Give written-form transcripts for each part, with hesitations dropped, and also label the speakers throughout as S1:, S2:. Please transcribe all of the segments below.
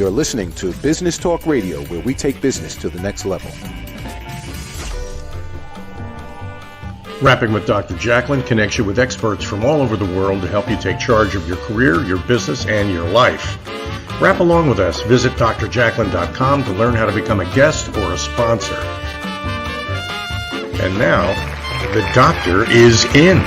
S1: You're listening to Business Talk Radio, where we take business to the next level.
S2: Rapping with Dr. Jacalyn connects you with experts from all over the world to help you take charge of your career, your business, and your life. Rap along with us. Visit drjacalyn.com to learn how to become a guest or a sponsor. And now, the doctor is in.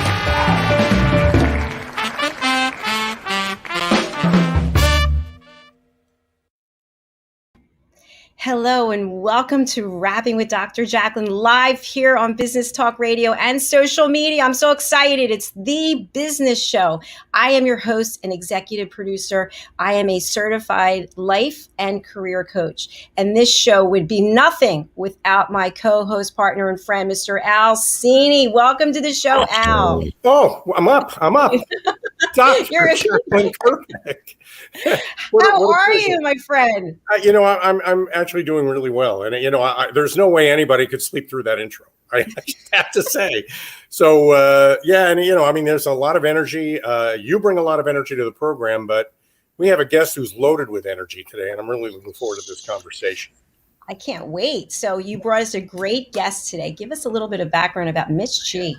S3: Hello and welcome to Rapping with Dr. Jacalyn live here on Business Talk Radio and social media. I'm so excited. It's the business show. I am your host and executive producer. I am a certified life and career coach. And this show would be nothing without my co-host, partner, and friend, Mr. Al Cini. Welcome to the show, Al.
S2: Oh, I'm up. Dr. Jacalyn Kirknick.
S3: How are you, my friend?
S2: I'm actually doing really well. And, there's no way anybody could sleep through that intro. I have to say. So, there's a lot of energy. You bring a lot of energy to the program, but we have a guest who's loaded with energy today. And I'm really looking forward to this conversation.
S3: I can't wait. So you brought us a great guest today. Give us a little bit of background about Mitch G.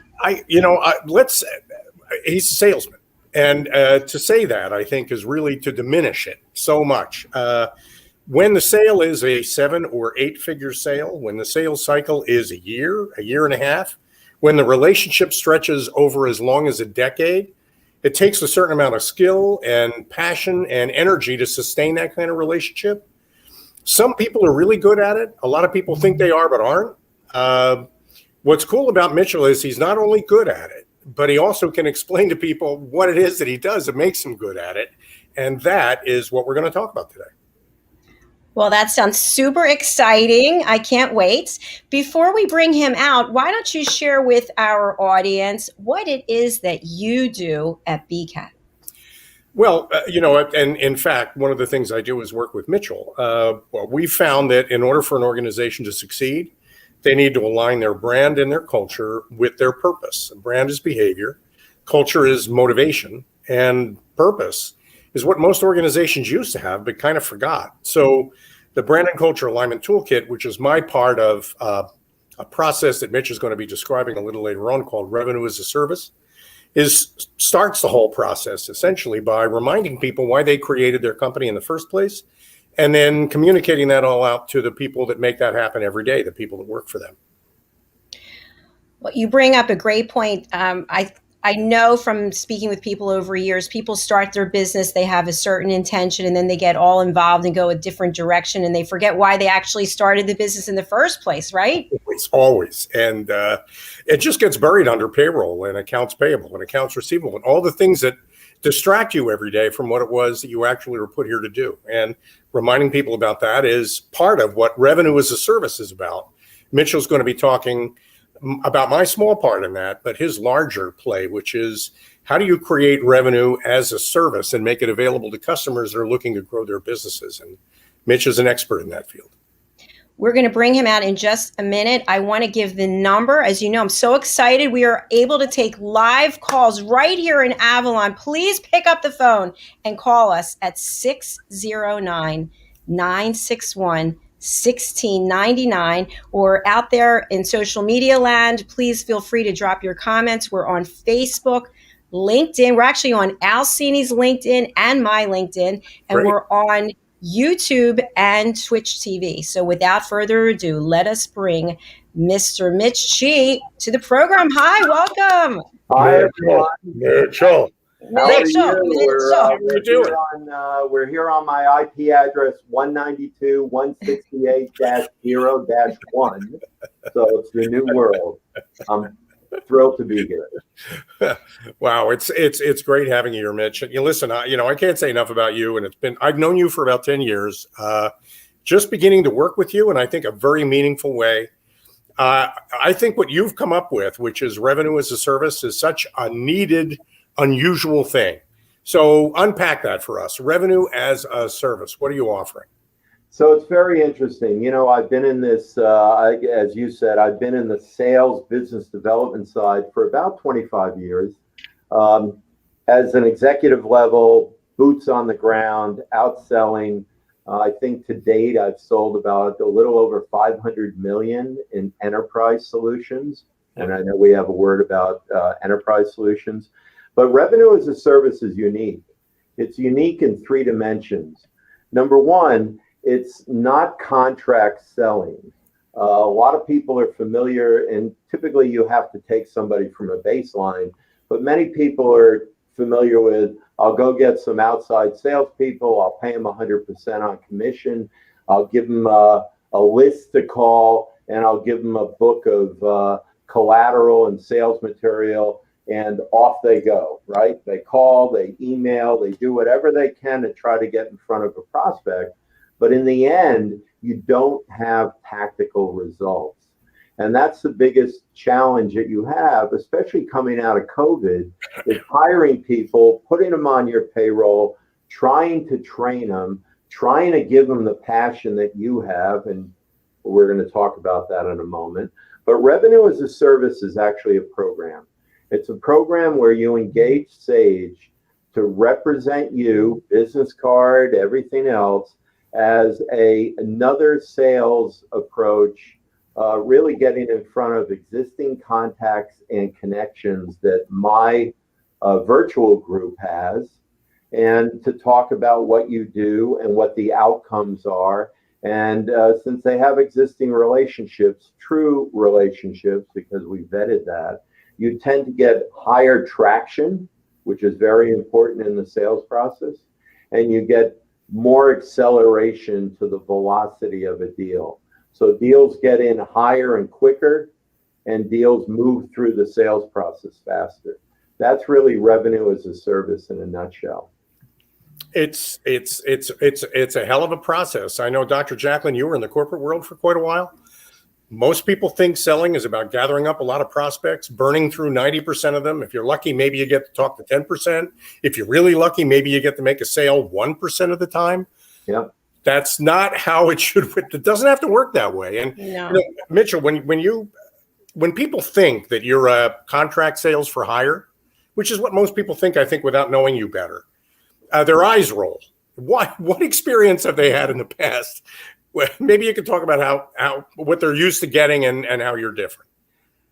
S2: He's a salesman. And to say that, I think, is really to diminish it so much. When the sale is a 7 or 8 figure sale, when the sales cycle is a year and a half, when the relationship stretches over as long as a decade, it takes a certain amount of skill and passion and energy to sustain that kind of relationship. Some people are really good at it. A lot of people think they are, but aren't. What's cool about Mitchell is he's not only good at it, but he also can explain to people what it is that he does that makes him good at it. And that is what we're going to talk about today.
S3: Well, that sounds super exciting. I can't wait. Before we bring him out, why don't you share with our audience what it is that you do at BCAT?
S2: Well, and in fact, one of the things I do is work with Mitchell. We found that in order for an organization to succeed, they need to align their brand and their culture with their purpose. Brand is behavior, culture is motivation, and purpose is what most organizations used to have, but kind of forgot. So the brand and culture alignment toolkit, which is my part of a process that Mitch is going to be describing a little later on called Revenue as a Service, starts the whole process essentially by reminding people why they created their company in the first place, and then communicating that all out to the people that make that happen every day, the people that work for them.
S3: Well, you bring up a great point. I know from speaking with people over years, people start their business, they have a certain intention, and then they get all involved and go a different direction, and they forget why they actually started the business in the first place, right?
S2: Always. And it just gets buried under payroll and accounts payable and accounts receivable and all the things that distract you every day from what it was that you actually were put here to do. And reminding people about that is part of what Revenue as a Service is about. Mitchell's going to be talking about my small part in that, but his larger play, which is how do you create revenue as a service and make it available to customers that are looking to grow their businesses? And Mitch is an expert in that field.
S3: We're going to bring him out in just a minute. I want to give the number. As you know, I'm so excited. We are able to take live calls right here in Avalon. Please pick up the phone and call us at 609-961-1699, or out there in social media land, please feel free to drop your comments. We're on Facebook, LinkedIn. We're actually on Al Cini's LinkedIn and my LinkedIn, and We're on YouTube and Twitch TV. So without further ado, let us bring Mr. Mitch G to the program. Hi, welcome.
S4: Hi, everyone.
S2: Mitchell.
S4: We're here on my IP address 192.168-0-1. So it's the new world. I'm thrilled to be here.
S2: Wow, it's great having you here, Mitch. And listen, I can't say enough about you, and I've known you for about 10 years. Just beginning to work with you, and I think a very meaningful way. I think what you've come up with, which is Revenue as a Service, is such a needed, unusual thing. So unpack that for us. Revenue as a Service. What are you offering?
S4: So it's very interesting. I've been in this, as you said, I've been in the sales business development side for about 25 years. As an executive level, boots on the ground, outselling, I think to date, I've sold about a little over 500 million in enterprise solutions. And I know we have a word about enterprise solutions, but revenue as a service is unique. It's unique in three dimensions. Number one, it's not contract selling. A lot of people are familiar, and typically you have to take somebody from a baseline, but many people are familiar with, I'll go get some outside salespeople, I'll pay them 100% on commission, I'll give them a list to call, and I'll give them a book of collateral and sales material, and off they go, right? They call, they email, they do whatever they can to try to get in front of a prospect. But in the end, you don't have tactical results. And that's the biggest challenge that you have, especially coming out of COVID, is hiring people, putting them on your payroll, trying to train them, trying to give them the passion that you have. And we're going to talk about that in a moment. But revenue as a service is actually a program. It's a program where you engage Sage to represent you, business card, everything else, as another sales approach, really getting in front of existing contacts and connections that my virtual group has, and to talk about what you do and what the outcomes are. And since they have existing relationships, true relationships, because we vetted that, you tend to get higher traction, which is very important in the sales process, and you get more acceleration to the velocity of a deal. So deals get in higher and quicker, and deals move through the sales process faster. That's really revenue as a service in a nutshell.
S2: It's a hell of a process. I know, Dr. Jacalyn, you were in the corporate world for quite a while. Most people think selling is about gathering up a lot of prospects, burning through 90% of them. If you're lucky, maybe you get to talk to 10%. If you're really lucky, maybe you get to make a sale 1% of the time.
S4: Yeah.
S2: That's not how it should. It doesn't have to work that way. And
S3: No.
S2: you know, Mitchell, when people think that you're a contract sales for hire, which is what most people think, I think, without knowing you better, their eyes roll. What experience have they had in the past? Well, maybe you could talk about how what they're used to getting and how you're different.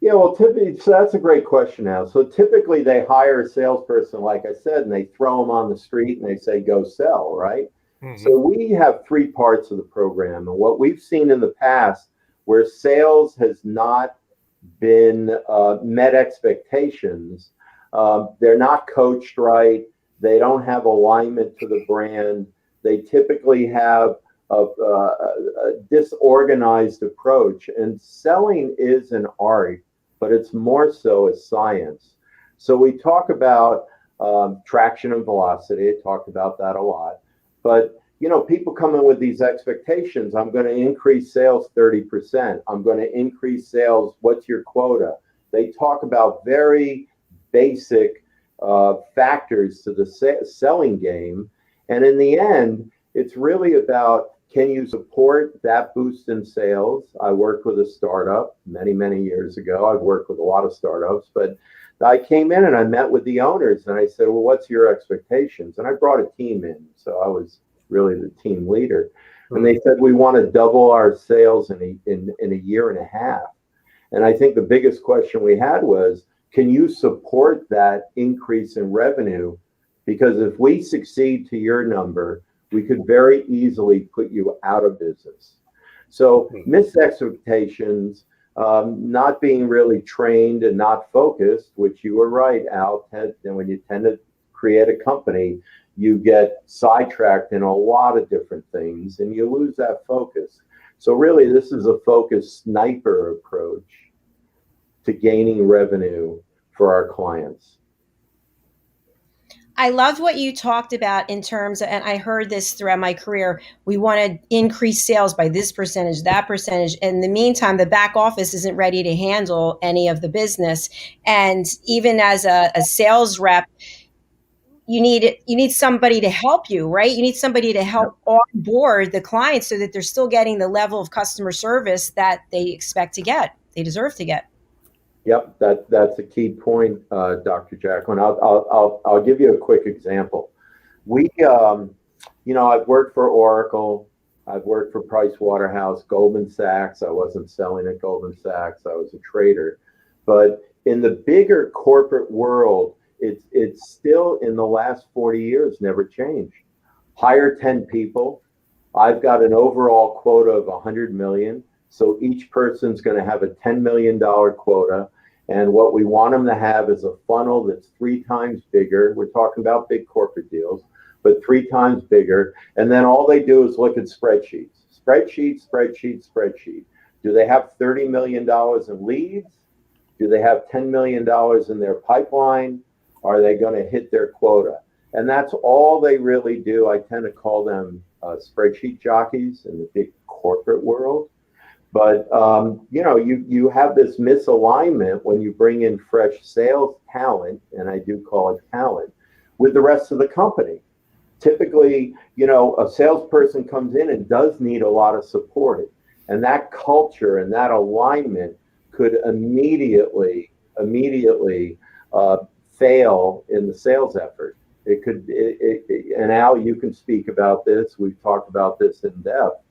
S4: Yeah, well, typically, so that's a great question now. So typically they hire a salesperson, like I said, and they throw them on the street and they say, go sell, right? Mm-hmm. So we have three parts of the program. And what we've seen in the past where sales has not been met expectations, they're not coached right, they don't have alignment to the brand, they typically have a disorganized approach. And selling is an art, but it's more so a science. So we talk about traction and velocity. I talked about that a lot. But you know, people come in with these expectations. I'm going to increase sales 30%. I'm going to increase sales. What's your quota? They talk about very basic factors to the selling game. And in the end, it's really about, can you support that boost in sales? I worked with a startup many, many years ago. I've worked with a lot of startups, but I came in and I met with the owners and I said, well, what's your expectations? And I brought a team in. So I was really the team leader. And they said, we want to double our sales in a year and a half. And I think the biggest question we had was, can you support that increase in revenue? Because if we succeed to your number, we could very easily put you out of business. So missed expectations, not being really trained and not focused, which you were right, Al, and when you tend to create a company, you get sidetracked in a lot of different things and you lose that focus. So really, this is a focused sniper approach to gaining revenue for our clients.
S3: I loved what you talked about in terms of, and I heard this throughout my career, we want to increase sales by this percentage, that percentage. In the meantime, the back office isn't ready to handle any of the business. And even as a sales rep, you need somebody to help you, right? You need somebody to help onboard the clients so that they're still getting the level of customer service that they expect to get, they deserve to get.
S4: Yep, that's a key point, Dr. Jacalyn. I'll give you a quick example. We, I've worked for Oracle, I've worked for Price Waterhouse, Goldman Sachs. I wasn't selling at Goldman Sachs. I was a trader. But in the bigger corporate world, it's still in the last 40 years never changed. Hire 10 people. I've got an overall quota of 100 million. So each person's going to have a $10 million quota. And what we want them to have is a funnel that's 3 times bigger. We're talking about big corporate deals, but 3 times bigger. And then all they do is look at spreadsheets. Spreadsheet. Do they have $30 million in leads? Do they have $10 million in their pipeline? Are they going to hit their quota? And that's all they really do. I tend to call them spreadsheet jockeys in the big corporate world. But, you have this misalignment when you bring in fresh sales talent, and I do call it talent, with the rest of the company. Typically, a salesperson comes in and does need a lot of support. And that culture and that alignment could immediately fail in the sales effort. It could, and Al, you can speak about this. We've talked about this in depth,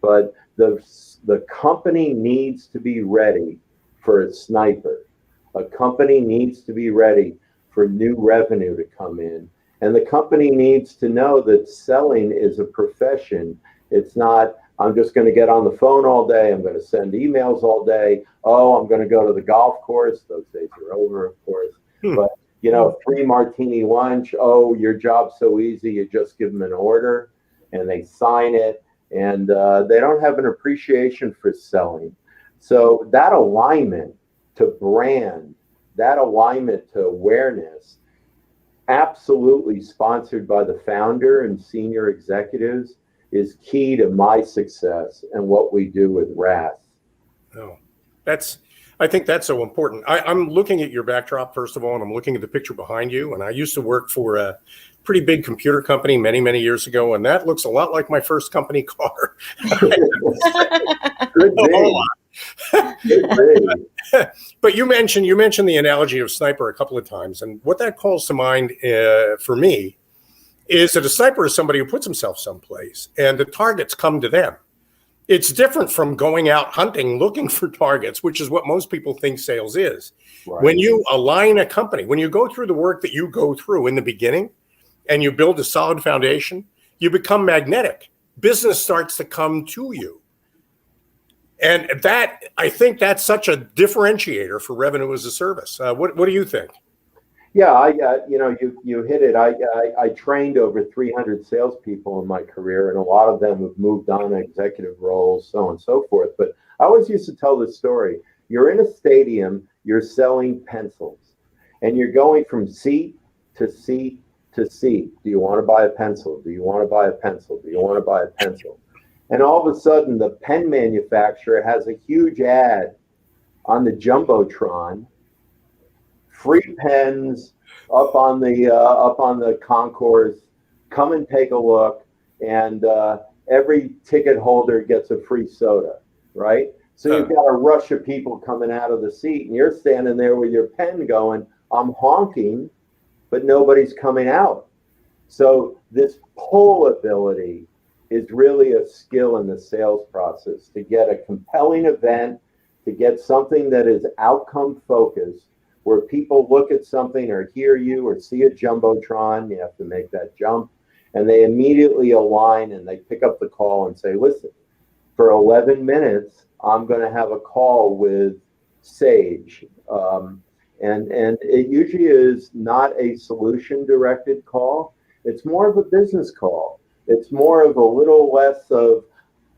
S4: but the company needs to be ready for a sniper. A company needs to be ready for new revenue to come in. And the company needs to know that selling is a profession. It's not, I'm just going to get on the phone all day. I'm going to send emails all day. Oh, I'm going to go to the golf course. Those days are over, of course. But, 3 martini lunch. Oh, your job's so easy. You just give them an order and they sign it. And they don't have an appreciation for selling. So that alignment to brand, that alignment to awareness, absolutely sponsored by the founder and senior executives, is key to my success and what we do with RaaS.
S2: Oh, I think that's so important. I'm looking at your backdrop, first of all, and I'm looking at the picture behind you. And I used to work for a pretty big computer company many, many years ago. And that looks a lot like my first company car.
S4: Good day.
S2: But you mentioned the analogy of sniper a couple of times. And what that calls to mind for me is that a sniper is somebody who puts himself someplace and the targets come to them. It's different from going out hunting, looking for targets, which is what most people think sales is. Right. When you align a company, when you go through the work that you go through in the beginning and you build a solid foundation, you become magnetic. Business starts to come to you. And I think that's such a differentiator for revenue as a service. What do you think?
S4: Yeah, you hit it. I trained over 300 salespeople in my career, and a lot of them have moved on to executive roles, so on and so forth. But I always used to tell this story. You're in a stadium, you're selling pencils, and you're going from seat to seat to seat. Do you want to buy a pencil? Do you want to buy a pencil? Do you want to buy a pencil? And all of a sudden, the pen manufacturer has a huge ad on the Jumbotron. Free pens up on the concourse. Come and take a look, and every ticket holder gets a free soda, right? So you've got a rush of people coming out of the seat, and you're standing there with your pen going, I'm honking, but nobody's coming out. So this pull ability is really a skill in the sales process to get a compelling event, to get something that is outcome focused, where people look at something or hear you or see a Jumbotron. You have to make that jump, and they immediately align and they pick up the call and say, listen, for 11 minutes, I'm going to have a call with Sage. And it usually is not a solution directed call. It's more of a business call. It's more of a little less of,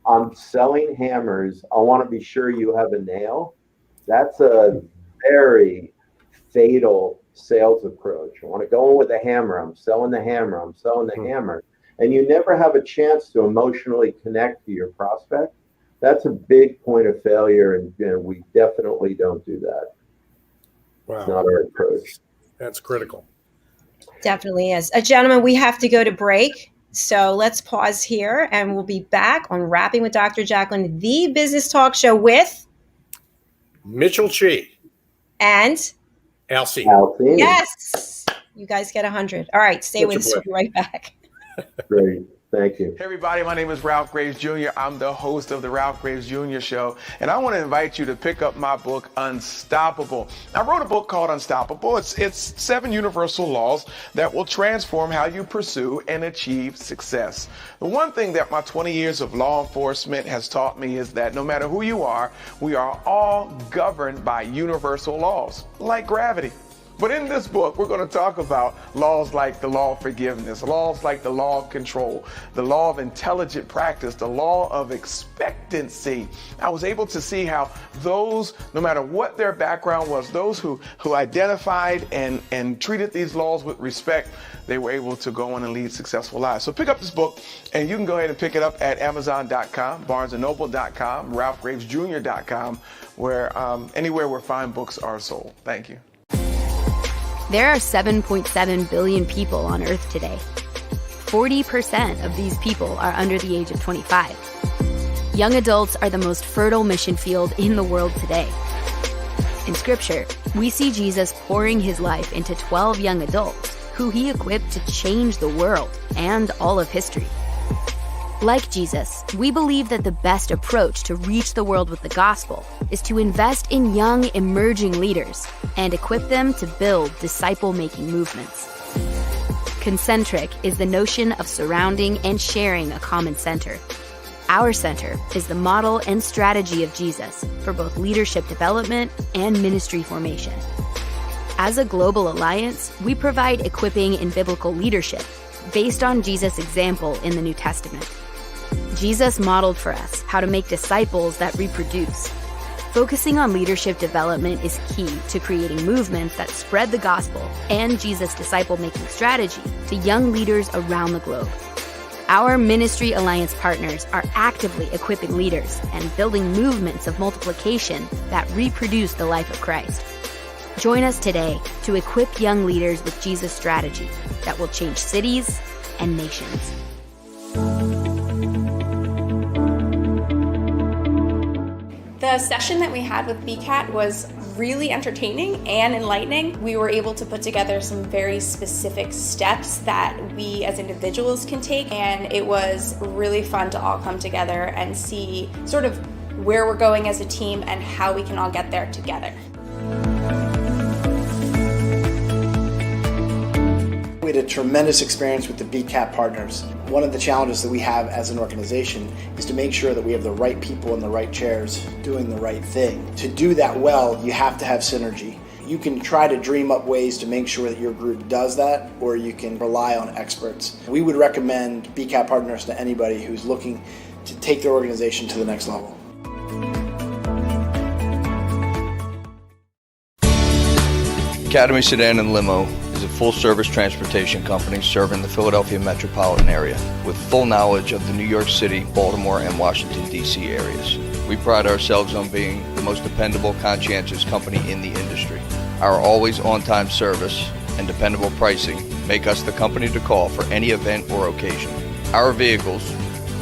S4: I'm selling hammers. I want to be sure you have a nail. That's a very fatal sales approach. I want to go in with a hammer. I'm selling the hammer. I'm selling the hammer. And you never have a chance to emotionally connect to your prospect. That's a big point of failure. And we definitely don't do that.
S2: Wow.
S4: It's not our approach.
S2: That's critical.
S3: Definitely is. Gentlemen, we have to go to break. So let's pause here and we'll be back on Rapping with Dr. Jacalyn, the business talk show with
S2: Mitchell Chi
S3: and
S2: Al Cini.
S4: Al Cini.
S3: Yes, you guys get 100. All right, stay with us. We'll be right back.
S4: Great. Thank you.
S5: Hey everybody, my name is Ralph Graves Jr. I'm the host of the Ralph Graves Jr. Show, and I want to invite you to pick up my book, Unstoppable. I wrote a book called Unstoppable. It's 7 universal laws that will transform how you pursue and achieve success. The one thing that my 20 years of law enforcement has taught me is that no matter who you are, we are all governed by universal laws, like gravity. But in this book, we're going to talk about laws like the law of forgiveness, laws like the law of control, the law of intelligent practice, the law of expectancy. I was able to see how those, no matter what their background was, those who identified and treated these laws with respect, they were able to go on and lead successful lives. So pick up this book, and you can go ahead and pick it up at Amazon.com, BarnesandNoble.com, RalphGravesJr.com, where anywhere where fine books are sold. Thank you.
S6: There are 7.7 billion people on Earth today. 40% of these people are under the age of 25. Young adults are the most fertile mission field in the world today. In Scripture, we see Jesus pouring his life into 12 young adults who he equipped to change the world and all of history. Like Jesus, we believe that the best approach to reach the world with the gospel is to invest in young, emerging leaders and equip them to build disciple-making movements. Concentric is the notion of surrounding and sharing a common center. Our center is the model and strategy of Jesus for both leadership development and ministry formation. As a global alliance, we provide equipping in biblical leadership based on Jesus' example in the New Testament. Jesus modeled for us how to make disciples that reproduce. Focusing on leadership development is key to creating movements that spread the gospel and Jesus' disciple-making strategy to young leaders around the globe. Our ministry alliance partners are actively equipping leaders and building movements of multiplication that reproduce the life of Christ. Join us today to equip young leaders with Jesus' strategy that will change cities and nations.
S7: The session that we had with BCAT was really entertaining and enlightening. We were able to put together some very specific steps that we as individuals can take, and it was really fun to all come together and see sort of where we're going as a team and how we can all get there together.
S8: We had a tremendous experience with the BCAT partners. One of the challenges that we have as an organization is to make sure that we have the right people in the right chairs doing the right thing. To do that well, you have to have synergy. You can try to dream up ways to make sure that your group does that, or you can rely on experts. We would recommend BCAT partners to anybody who's looking to take their organization to the next level.
S9: Academy Sedan and Limo is a full-service transportation company serving the Philadelphia metropolitan area with full knowledge of the New York City, Baltimore, and Washington, D.C. areas. We pride ourselves on being the most dependable, conscientious company in the industry. Our always on-time service and dependable pricing make us the company to call for any event or occasion. Our vehicles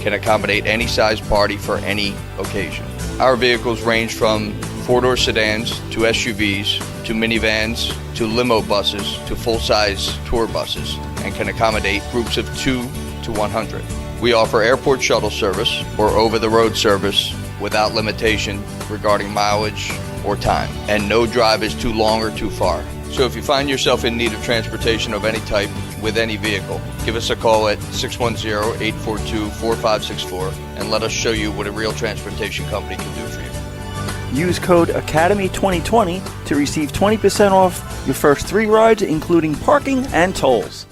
S9: can accommodate any size party for any occasion. Our vehicles range from 4-door sedans to SUVs to minivans to limo buses to full-size tour buses and can accommodate groups of 2 to 100. We offer airport shuttle service or over-the-road service without limitation regarding mileage or time, and no drive is too long or too far. So if you find yourself in need of transportation of any type with any vehicle, give us a call at 610-842-4564 and let us show you what a real transportation company can do for you.
S10: Use code ACADEMY2020 to receive 20% off your first 3 rides, including parking and tolls.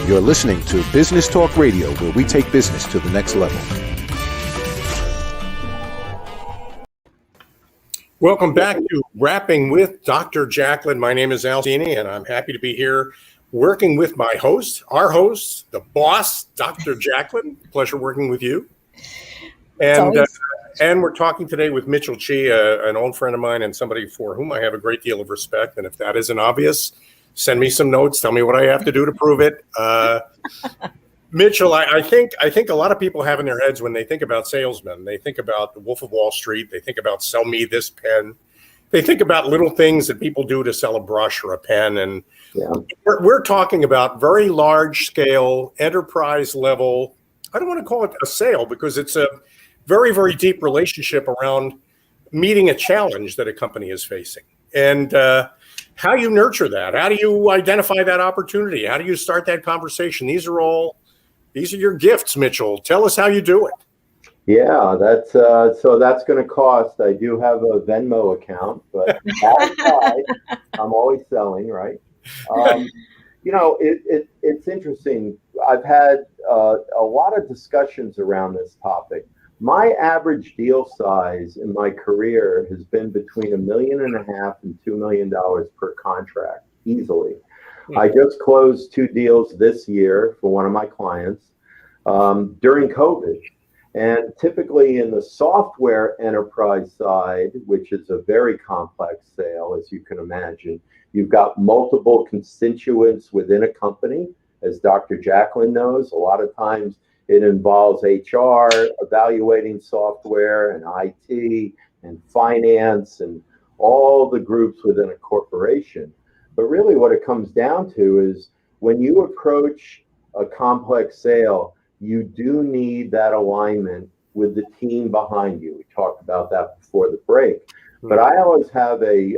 S1: You're listening to Business Talk Radio, where we take business to the next level.
S2: Welcome back to Rapping with Dr. Jacalyn. My name is Al Cini, and I'm happy to be here working with my host, our host, the boss, Dr. Jacalyn. Pleasure working with you. And we're talking today with Mitchell Chi, an old friend of mine and somebody for whom I have a great deal of respect. And if that isn't obvious, send me some notes. Tell me what I have to do to prove it. Mitchell, I think a lot of people have in their heads when they think about salesmen, they think about the Wolf of Wall Street, they think about sell me this pen, they think about little things that people do to sell a brush or a pen, and we're talking about very large scale, enterprise level. I don't want to call it a sale because it's a very, very deep relationship around meeting a challenge that a company is facing, and how you nurture that, how do you identify that opportunity, how do you start that conversation? These are your gifts, Mitchell. Tell us how you do it.
S4: Yeah, that's so that's going to cost. I do have a Venmo account, but outside, I'm always selling, right? It's interesting. I've had a lot of discussions around this topic. My average deal size in my career has been between $1.5 million and $2 million per contract, easily. I just closed 2 deals this year for one of my clients during COVID. And typically in the software enterprise side, which is a very complex sale, as you can imagine, you've got multiple constituents within a company. As Dr. Jacalyn knows, a lot of times it involves HR, evaluating software, and IT, and finance, and all the groups within a corporation. But really what it comes down to is when you approach a complex sale, you do need that alignment with the team behind you. We talked about that before the break. But I always have a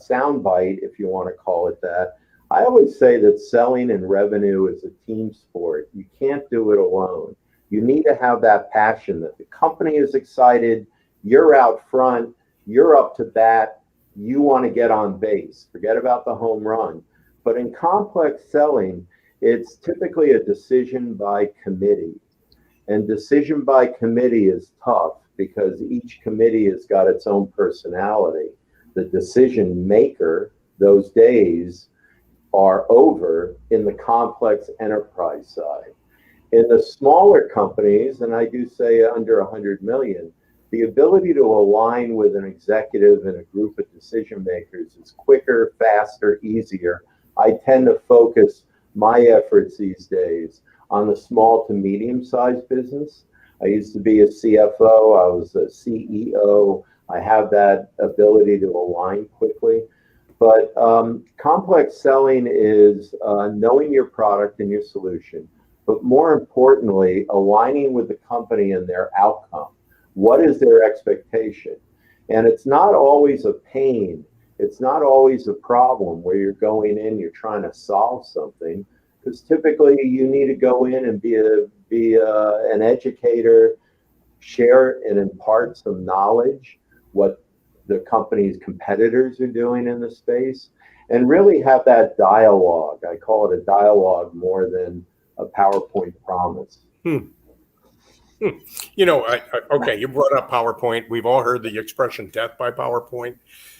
S4: sound bite, if you want to call it that. I always say that selling and revenue is a team sport. You can't do it alone. You need to have that passion that the company is excited, you're out front, you're up to bat, you want to get on base. Forget about the home run. But in complex selling, it's typically a decision by committee. And decision by committee is tough because each committee has got its own personality. The decision maker, those days are over in the complex enterprise side. In the smaller companies, and I do say under 100 million, the ability to align with an executive and a group of decision makers is quicker, faster, easier. I tend to focus my efforts these days on the small to medium sized business. I used to be a CFO, I was a CEO. I have that ability to align quickly. But complex selling is knowing your product and your solution, but more importantly, aligning with the company and their outcome. What is their expectation? And it's not always a pain. It's not always a problem where you're going in, you're trying to solve something, because typically you need to go in and be an educator, share and impart some knowledge, what the company's competitors are doing in the space, and really have that dialogue. I call it a dialogue more than a PowerPoint promise.
S2: Okay, you brought up PowerPoint. We've all heard the expression death by PowerPoint.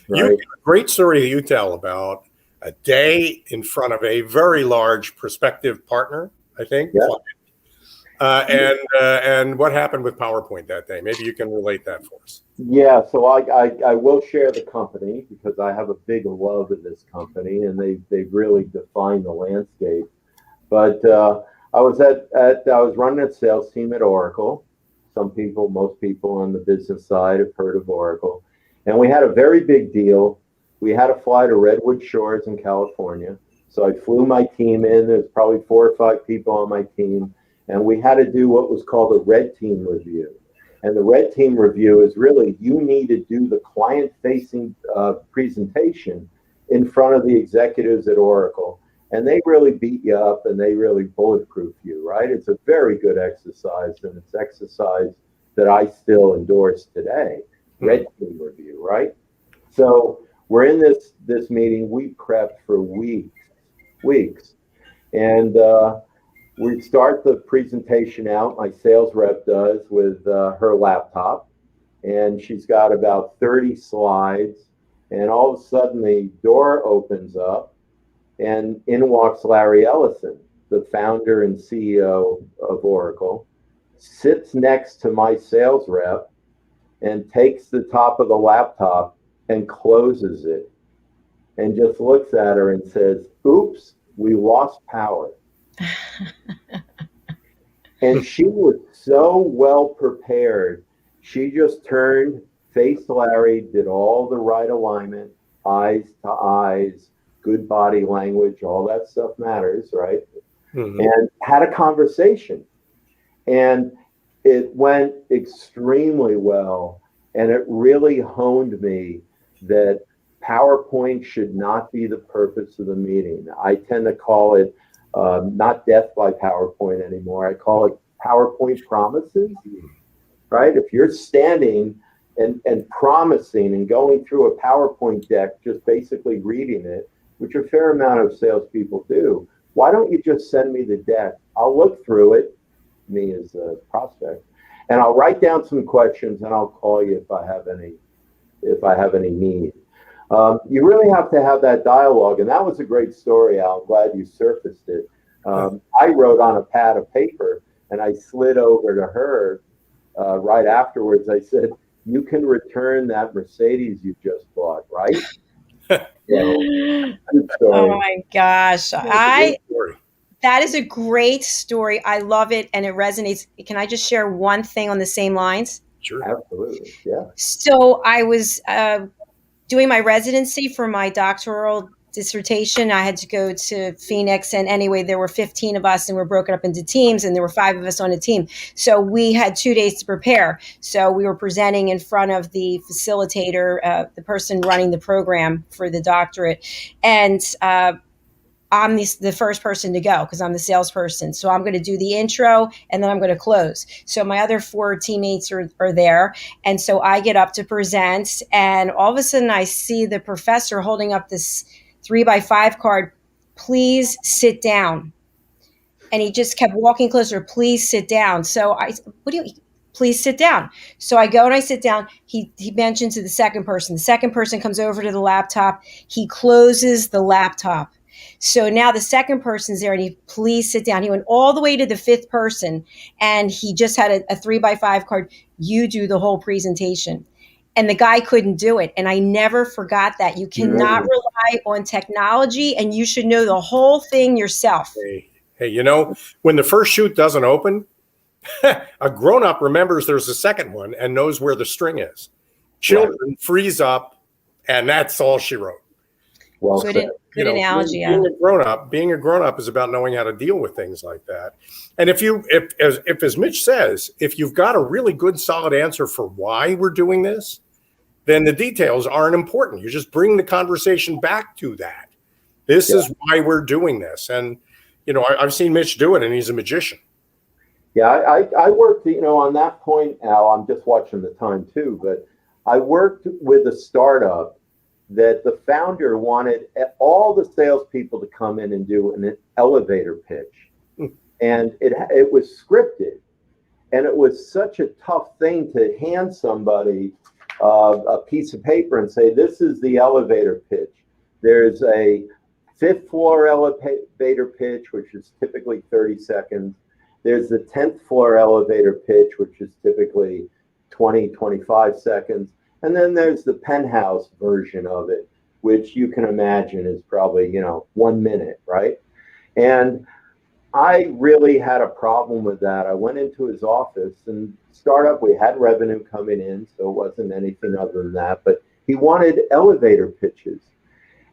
S4: Right.
S2: You have a great story that you tell about a day in front of a very large prospective partner, I think.
S4: Yeah.
S2: And what happened with PowerPoint that day? Maybe you can relate that for us.
S4: Yeah, so I will share the company because I have a big love of this company and they've really defined the landscape. But I was running a sales team at Oracle. Most people on the business side have heard of Oracle. And we had a very big deal. We had to fly to Redwood Shores in California. So I flew my team in. There's probably 4 or 5 people on my team. And we had to do what was called a red team review. And the red team review is really, you need to do the client-facing presentation in front of the executives at Oracle. And they really beat you up and they really bulletproof you, right? It's a very good exercise, and it's exercise that I still endorse today. Red team review, right? So we're in this meeting. We prepped for weeks. And we start the presentation out, my sales rep does, with her laptop. And she's got about 30 slides. And all of a sudden the door opens up and in walks Larry Ellison, the founder and CEO of Oracle, sits next to my sales rep and takes the top of the laptop and closes it and just looks at her and says, "Oops, we lost power." And she was so well prepared. She just turned, faced Larry, did all the right alignment, eyes to eyes, good body language, all that stuff matters, right? Mm-hmm. And had a conversation. And it went extremely well. And it really honed me that PowerPoint should not be the purpose of the meeting. I tend to call it not death by PowerPoint anymore. I call it PowerPoint promises, right? If you're standing and promising and going through a PowerPoint deck, just basically reading it, which a fair amount of salespeople do, why don't you just send me the deck? I'll look through it, me as a prospect, and I'll write down some questions and I'll call you if I have any need. You really have to have that dialogue, and that was a great story, Al. I'm glad you surfaced it. I wrote on a pad of paper and I slid over to her right afterwards. I said, "You can return that Mercedes you just bought, right?"
S3: Oh my gosh. That is a great story. I love it and it resonates. Can I just share one thing on the same lines?
S2: Sure.
S4: Absolutely. Yeah.
S3: So I was doing my residency for my doctoral dissertation. I had to go to Phoenix, and anyway, there were 15 of us and we're broken up into teams, and there were 5 of us on a team. So we had 2 days to prepare. So we were presenting in front of the facilitator, the person running the program for the doctorate. And I'm the first person to go because I'm the salesperson. So I'm going to do the intro and then I'm going to close. So my other 4 teammates are there. And so I get up to present, and all of a sudden I see the professor holding up this 3x5 card. Please sit down. And he just kept walking closer. Please sit down. So please sit down. So I go and I sit down. He mentioned to the second person. The second person comes over to the laptop. He closes the laptop. So now the second person's there, and he, please sit down. He went all the way to the 5th person, and he just had a 3x5 card. You do the whole presentation. And the guy couldn't do it. And I never forgot that. You cannot rely on technology, and you should know the whole thing yourself.
S2: Hey, you know, when the first chute doesn't open, a grown-up remembers there's a second one and knows where the string is. Children freeze up, and that's all she wrote.
S4: Well,
S3: good analogy.
S2: Being a grown-up is about knowing how to deal with things like that. And if as Mitch says, if you've got a really good solid answer for why we're doing this, then the details aren't important. You just bring the conversation back to that. This is why we're doing this. And, you know, I've seen Mitch do it, and he's a magician.
S4: Yeah, I worked, you know, on that point, Al, I'm just watching the time too, but I worked with a startup that the founder wanted all the salespeople to come in and do an elevator pitch. And it was scripted. And it was such a tough thing to hand somebody a piece of paper and say, this is the elevator pitch. There's a 5th floor elevator pitch, which is typically 30 seconds. There's the 10th floor elevator pitch, which is typically 20, 25 seconds. And then there's the penthouse version of it, which you can imagine is probably, you know, 1 minute, right? And I really had a problem with that. I went into his office, and startup, we had revenue coming in, so it wasn't anything other than that, but he wanted elevator pitches.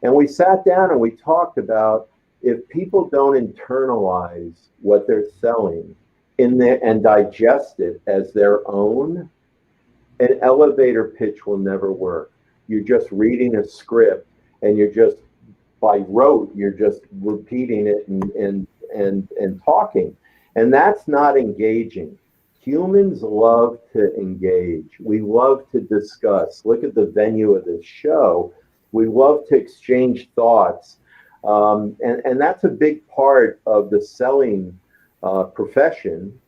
S4: And we sat down and we talked about, if people don't internalize what they're selling in there and digest it as their own, an elevator pitch will never work. You're just reading a script, and you're just by rote, you're just repeating it and talking. And that's not engaging. Humans love to engage. We love to discuss. Look at the venue of this show. We love to exchange thoughts. And that's a big part of the selling profession,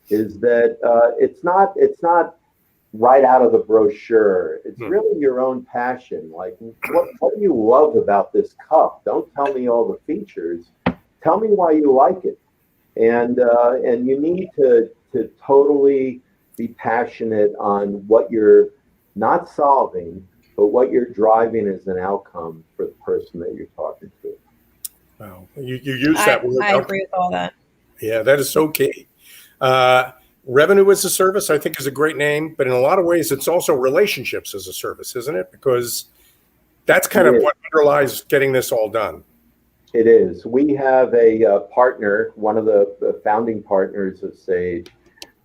S4: is that it's not right out of the brochure. It's really your own passion. Like, what do you love about this cup? Don't tell me all the features. Tell me why you like it. And you need to totally be passionate on what you're not solving, but what you're driving as an outcome for the person that you're talking to.
S2: Wow, you use that word.
S3: I agree with all that.
S2: Yeah, that is so key. Revenue as a service, I think, is a great name, but in a lot of ways, it's also relationships as a service, isn't it? Because that's kind of what underlies getting this all done.
S4: It is. We have a partner, one of the founding partners of Sage,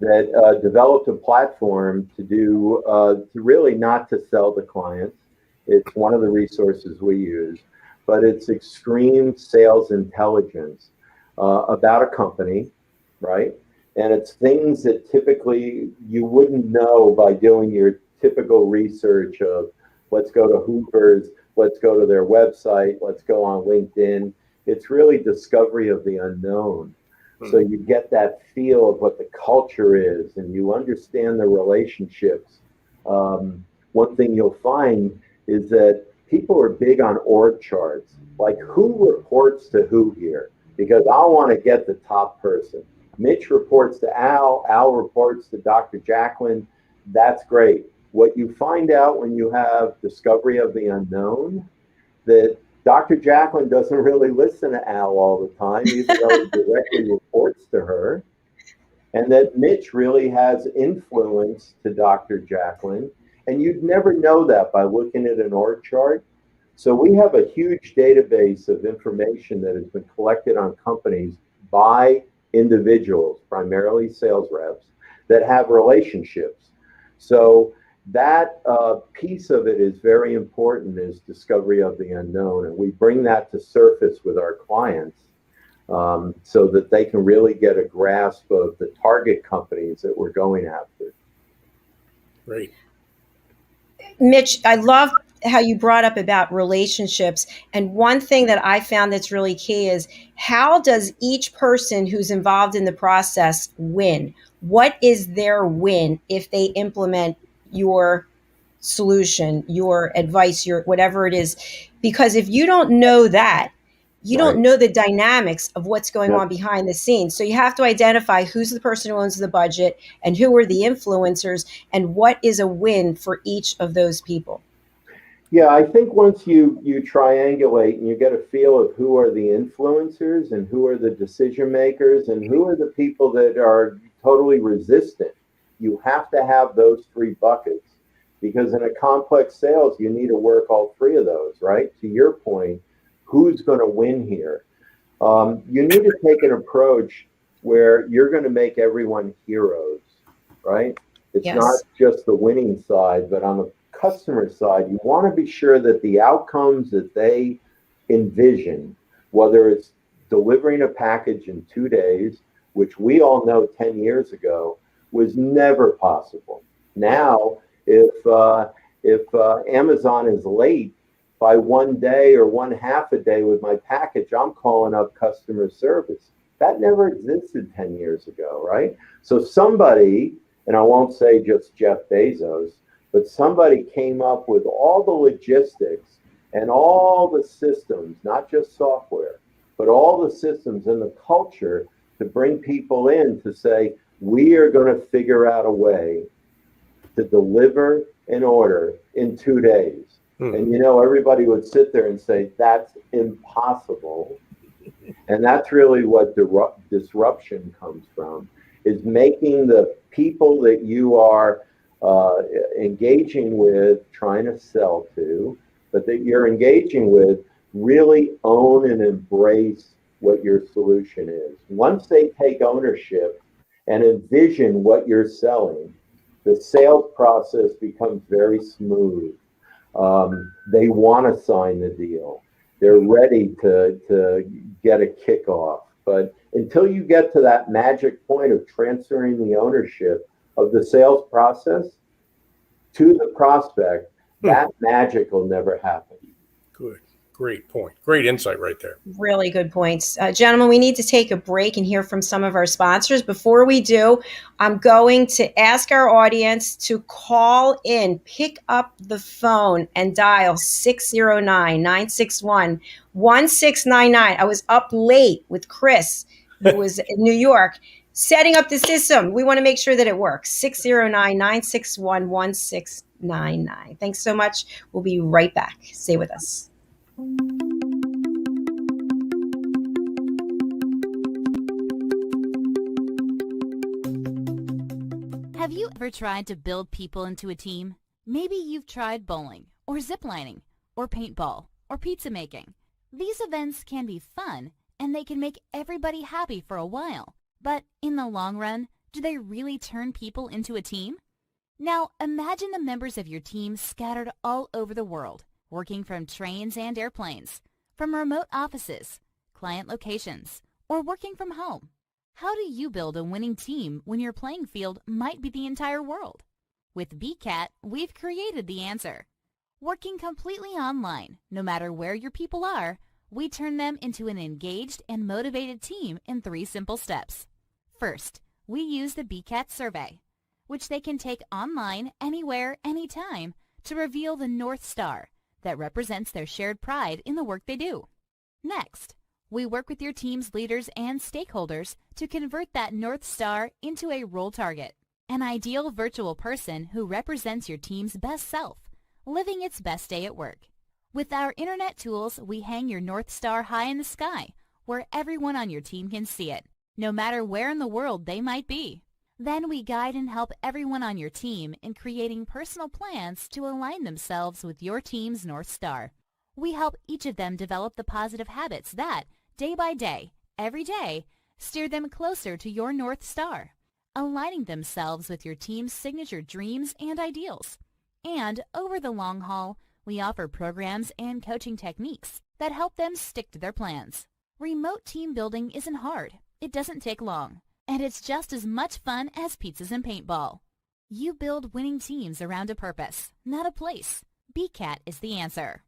S4: that developed a platform to do, to really not to sell to clients. It's one of the resources we use, but it's extreme sales intelligence about a company, right? And it's things that typically you wouldn't know by doing your typical research of let's go to Hoover's, let's go to their website, let's go on LinkedIn. It's really discovery of the unknown. So you get that feel of what the culture is and you understand the relationships. One thing you'll find is that people are big on org charts, like who reports to who here, because I want to get the top person. Mitch reports to Al reports to Dr. Jacalyn. That's great. What you find out when you have discovery of the unknown, that Dr. Jacalyn doesn't really listen to Al all the time, even though he directly reports to her, and that Mitch really has influence to Dr. Jacalyn. And you'd never know that by looking at an org chart. So we have a huge database of information that has been collected on companies by individuals, primarily sales reps, that have relationships. So that piece of it is very important, is discovery of the unknown. And we bring that to surface with our clients so that they can really get a grasp of the target companies that we're going after.
S2: Great.
S3: Mitch, I love how you brought up about relationships. And one thing that I found that's really key is, how does each person who's involved in the process win? What is their win if they implement your solution, your advice, your whatever it is? Because if you don't know that, you don't know the dynamics of what's going on behind the scenes. So you have to identify who's the person who owns the budget and who are the influencers and what is a win for each of those people.
S4: Yeah, I think once you triangulate and you get a feel of who are the influencers and who are the decision makers and who are the people that are totally resistant, you have to have those three buckets, because in a complex sales, you need to work all three of those, right? To your point, who's going to win here? You need to take an approach where you're going to make everyone heroes, right? It's not just the winning side, but on the customer side, you want to be sure that the outcomes that they envision, whether it's delivering a package in 2 days, which we all know 10 years ago was never possible. Now, if Amazon is late by 1 day or 1/2 a day with my package, I'm calling up customer service. That never existed 10 years ago, right? So somebody, and I won't say just Jeff Bezos, but somebody came up with all the logistics and all the systems, not just software, but all the systems and the culture to bring people in to say, we are going to figure out a way to deliver an order in 2 days. And, you know, everybody would sit there and say, that's impossible. And that's really what disruption comes from, is making the people that you are engaging with, trying to sell to, but that you're engaging with, really own and embrace what your solution is. Once they take ownership and envision what you're selling, the sales process becomes very smooth. They want to sign the deal. They're ready to get a kickoff. But until you get to that magic point of transferring the ownership of the sales process to the prospect, that magic will never happen.
S2: Good. Great point. Great insight right there.
S3: Really good points. Gentlemen, we need to take a break and hear from some of our sponsors. Before we do, I'm going to ask our audience to call in, pick up the phone and dial 609-961-1699. I was up late with Chris, who was in New York, setting up the system. We want to make sure that it works. 609-961-1699. Thanks so much. We'll be right back. Stay with us.
S11: you ever tried to build people into a team? Maybe you've tried bowling, or ziplining, or paintball, or pizza making. These events can be fun, and they can make everybody happy for a while. But in the long run, do they really turn people into a team? Now, imagine the members of your team scattered all over the world, working from trains and airplanes, from remote offices, client locations, or working from home. How do you build a winning team when your playing field might be the entire world? With BCAT, we've created the answer. Working completely online, no matter where your people are, we turn them into an engaged and motivated team in 3 simple steps. First, we use the BCAT survey, which they can take online, anywhere, anytime, to reveal the North Star that represents their shared pride in the work they do. Next, we work with your team's leaders and stakeholders to convert that North Star into a role target, an ideal virtual person who represents your team's best self, living its best day at work. With our internet tools, we hang your North Star high in the sky, where everyone on your team can see it, no matter where in the world they might be. Then we guide and help everyone on your team in creating personal plans to align themselves with your team's North Star. We help each of them develop the positive habits that, day by day, every day, steer them closer to your North Star, aligning themselves with your team's signature dreams and ideals. And over the long haul, we offer programs and coaching techniques that help them stick to their plans. Remote team building isn't hard. It doesn't take long. And it's just as much fun as pizzas and paintball. You build winning teams around a purpose, not a place. BCAT is the answer.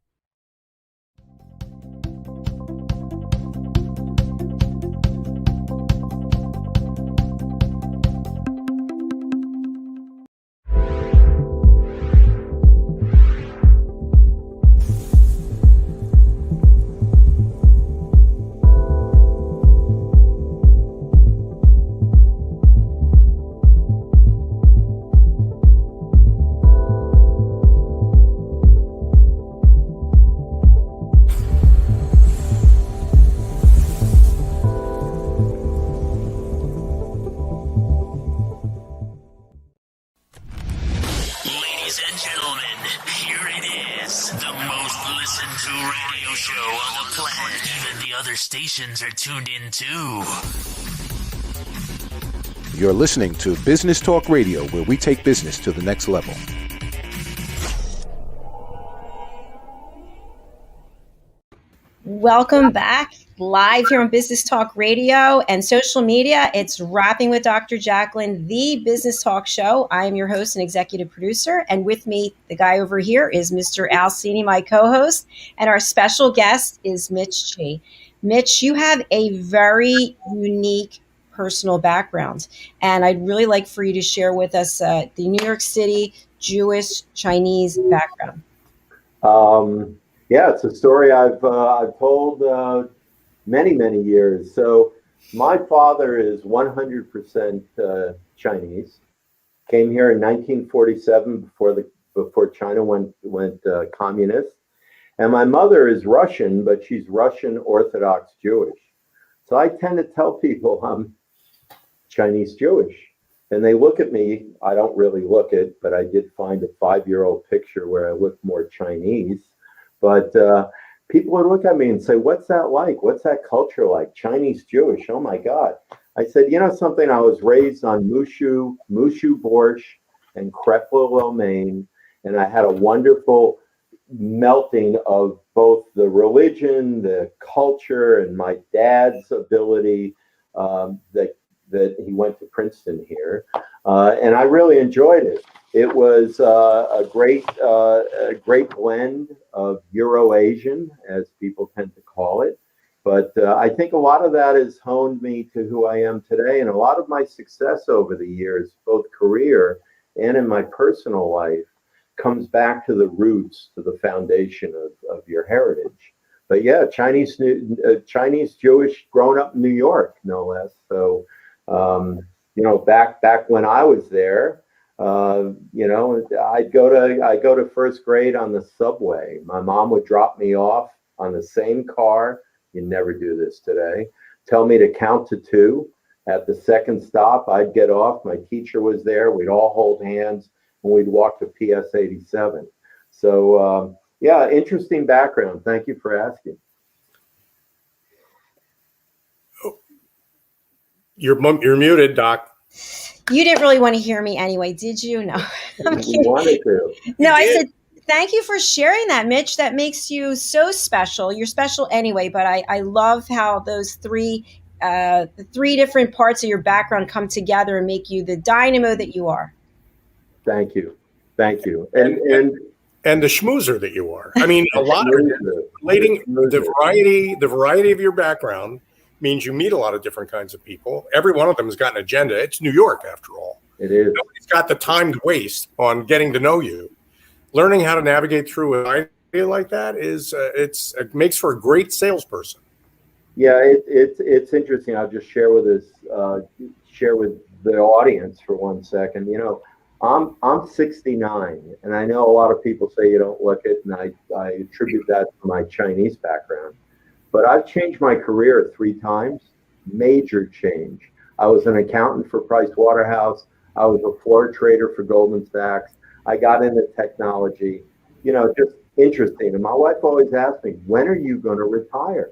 S12: Stations are tuned in too.
S1: You're listening to Business Talk Radio, where we take business to the next level.
S3: Welcome back, live here on Business Talk Radio and social media. It's Rapping with Dr. Jacalyn, the business talk show. I am your host and executive producer, and with me, the guy over here is Mr. Al Cini, my co-host, and our special guest is Mitch Chi. Mitch, you have a very unique personal background, and I'd really like for you to share with us the New York City Jewish Chinese background.
S4: Yeah, it's a story I've told many years. So my father is 100% Chinese. Came here in 1947 before China went communist. And my mother is Russian, but she's Russian Orthodox Jewish. So I tend to tell people I'm Chinese Jewish. And they look at me. I don't really look it, but I did find a 5-year-old picture where I look more Chinese. But people would look at me and say, what's that like? What's that culture like? Chinese Jewish, oh my God. I said, you know something, I was raised on mushu borscht and kreplach lo mein, and I had a wonderful melting of both the religion, the culture, and my dad's ability that he went to Princeton here. And I really enjoyed it. It was a great blend of Euro-Asian, as people tend to call it. But I think a lot of that has honed me to who I am today. And a lot of my success over the years, both career and in my personal life, comes back to the roots, to the foundation of your heritage. But yeah, Chinese Jewish, grown up in New York, no less. So, back when I was there, I'd go to first grade on the subway. My mom would drop me off on the same car. You never do this today. Tell me to count to 2, At the second stop, I'd get off. My teacher was there. We'd all hold hands and we'd walk to PS 87. So, yeah, interesting background. Thank you for asking.
S2: You're muted, Doc.
S3: You didn't really want to hear me anyway, did you? No. I'm kidding.
S4: Wanted to.
S3: No, I said, thank you for sharing that, Mitch. That makes you so special. You're special anyway, but I love how those the three different parts of your background come together and make you the dynamo that you are.
S4: Thank you. Thank you.
S2: And the schmoozer that you are. I mean, a lot of relating the variety of your background means you meet a lot of different kinds of people. Every one of them has got an agenda. It's New York, after all.
S4: It is.
S2: Nobody's got the time to waste on getting to know you. Learning how to navigate through an idea like that it makes for a great salesperson.
S4: Yeah, it's interesting. I'll just share with the audience for 1 second. You know, I'm 69, and I know a lot of people say you don't look it, and I attribute that to my Chinese background. But I've changed my career 3 times, major change. I was an accountant for Price Waterhouse. I was a floor trader for Goldman Sachs. I got into technology, you know, just interesting. And my wife always asked me, when are you going to retire?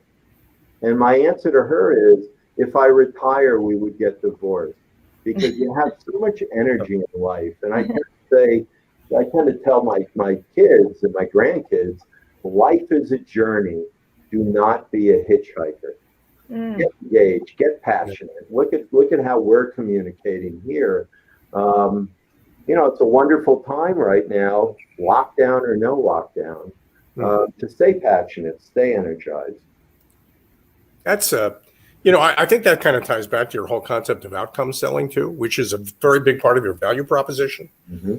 S4: And my answer to her is, if I retire, we would get divorced, because you have so much energy in life. And I tend to tell my kids and my grandkids, life is a journey. Do not be a hitchhiker. Get engaged, get passionate. Look at how we're communicating here. You know, it's a wonderful time right now, lockdown or no lockdown, to stay passionate, stay energized.
S2: That's you know, I think that kind of ties back to your whole concept of outcome selling too, which is a very big part of your value proposition.
S4: Mm-hmm.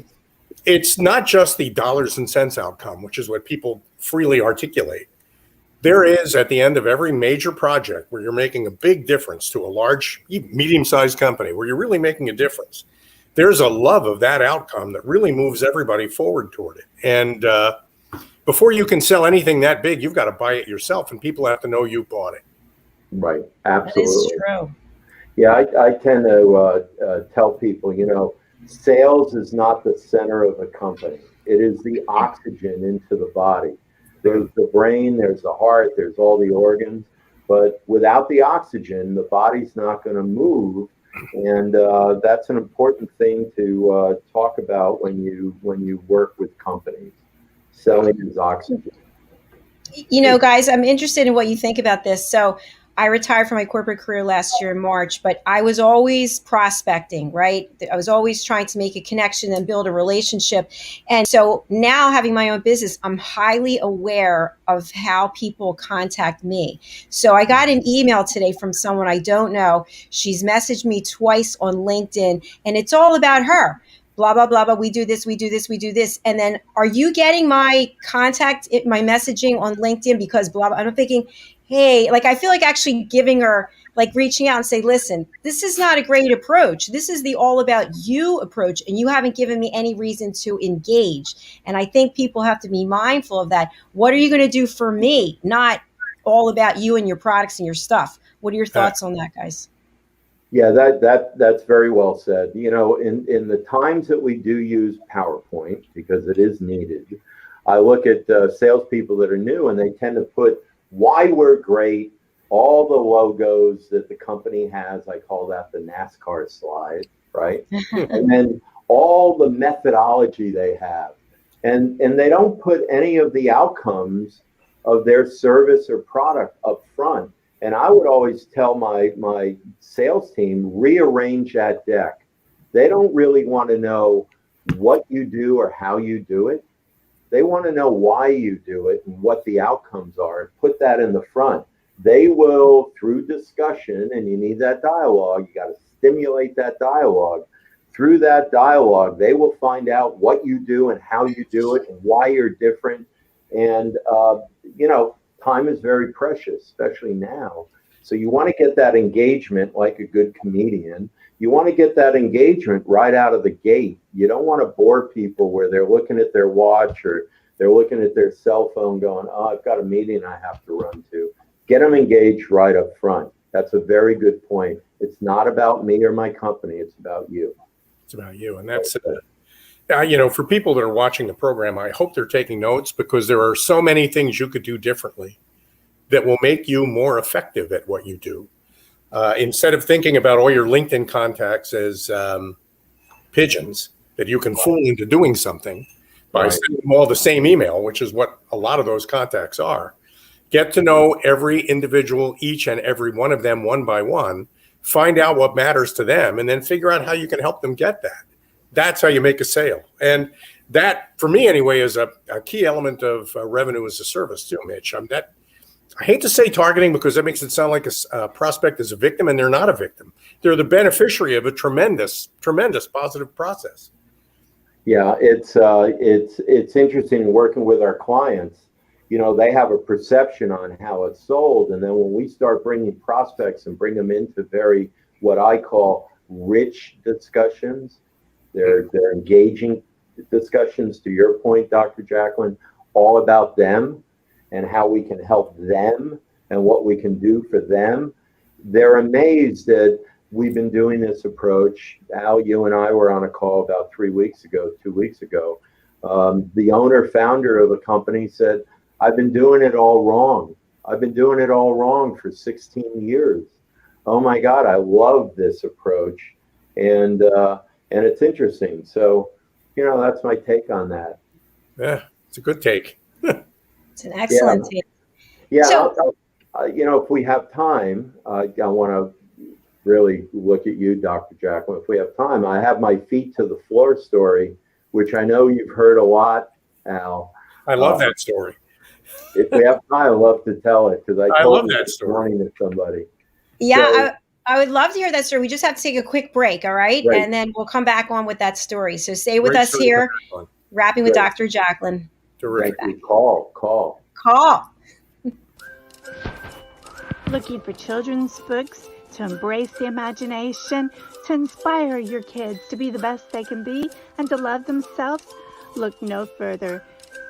S2: It's not just the dollars and cents outcome, which is what people freely articulate. There is, at the end of every major project where you're making a big difference to a large, medium-sized company, where you're really making a difference, there's a love of that outcome that really moves everybody forward toward it. And before you can sell anything that big, you've got to buy it yourself, and people have to know you bought it.
S4: Right. Absolutely.
S3: That is true.
S4: Yeah, I tend to tell people, you know, sales is not the center of a company. It is the oxygen into the body. There's the brain, there's the heart, there's all the organs. But without the oxygen, the body's not going to move. And that's an important thing to talk about when you work with companies. Selling is oxygen.
S3: You know, guys, I'm interested in what you think about this. So I retired from my corporate career last year in March, but I was always prospecting, right? I was always trying to make a connection and build a relationship. And so now having my own business, I'm highly aware of how people contact me. So I got an email today from someone I don't know. She's messaged me twice on LinkedIn, and it's all about her. Blah, blah, blah, blah. We do this, we do this, we do this. And then, are you getting my contact, my messaging on LinkedIn because blah, blah. I'm thinking, hey, like, I feel like actually giving her, like, reaching out and say, listen, this is not a great approach. This is the all about you approach, and you haven't given me any reason to engage. And I think people have to be mindful of that. What are you going to do for me? Not all about you and your products and your stuff. What are your thoughts on that, guys?
S4: Yeah, that's very well said. You know, in the times that we do use PowerPoint, because it is needed, I look at salespeople that are new, and they tend to put why we're great, all the logos that the company has. I call that the NASCAR slide, right? And then all the methodology they have, and they don't put any of the outcomes of their service or product up front. And I would always tell my sales team, rearrange that deck. They don't really want to know what you do or how you do it. They want to know why you do it and what the outcomes are. Put that in the front. They will, through discussion, and you need that dialogue, you got to stimulate that dialogue. Through that dialogue, they will find out what you do and how you do it and why you're different. And, you know, time is very precious, especially now. So you want to get that engagement like a good comedian. You want to get that engagement right out of the gate. You don't want to bore people where they're looking at their watch or they're looking at their cell phone going, oh, I've got a meeting I have to run to. Get them engaged right up front. That's a very good point. It's not about me or my company. It's about you.
S2: It's about you. And that's, for people that are watching the program, I hope they're taking notes, because there are so many things you could do differently that will make you more effective at what you do. Instead of thinking about all your LinkedIn contacts as pigeons that you can fool into doing something by sending them all the same email, which is what a lot of those contacts are. Get to know every individual, each and every one of them, one by one. Find out what matters to them, and then figure out how you can help them get that. That's how you make a sale. And that, for me anyway, is a key element of revenue as a service too, Mitch. I hate to say targeting, because that makes it sound like a prospect is a victim, and they're not a victim. They're the beneficiary of a tremendous, tremendous positive process.
S4: Yeah, it's interesting working with our clients. They have a perception on how it's sold. And then when we start bringing prospects and bring them into very, what I call rich discussions, they're engaging discussions, to your point, Dr. Jacalyn, all about them and how we can help them and what we can do for them. They're amazed that we've been doing this approach. Al, you and I were on a call about 2 weeks ago. The owner, founder of a company said, I've been doing it all wrong. I've been doing it all wrong for 16 years. Oh my God, I love this approach. And it's interesting. So, that's my take on that.
S2: Yeah, it's a good take.
S3: It's an excellent take.
S4: Yeah, so, if we have time, I want to really look at you, Dr. Jacalyn. If we have time, I have my feet to the floor story, which I know you've heard a lot, Al.
S2: I love that story.
S4: If we have time, I'd love to tell it, because I
S2: love
S4: told
S2: that
S4: it this
S2: story.
S4: morning to somebody.
S3: Yeah,
S4: So,
S3: I would love to hear that story. We just have to take a quick break, all right?
S4: Right.
S3: And then we'll come back on with that story. So stay with
S2: Great
S3: us
S2: story.
S3: here, Rapping with
S4: Great.
S3: Dr. Jacalyn.
S2: Terrific.
S4: Thank you. Call.
S3: Call.
S13: Looking for children's books to embrace the imagination, to inspire your kids to be the best they can be, and to love themselves? Look no further.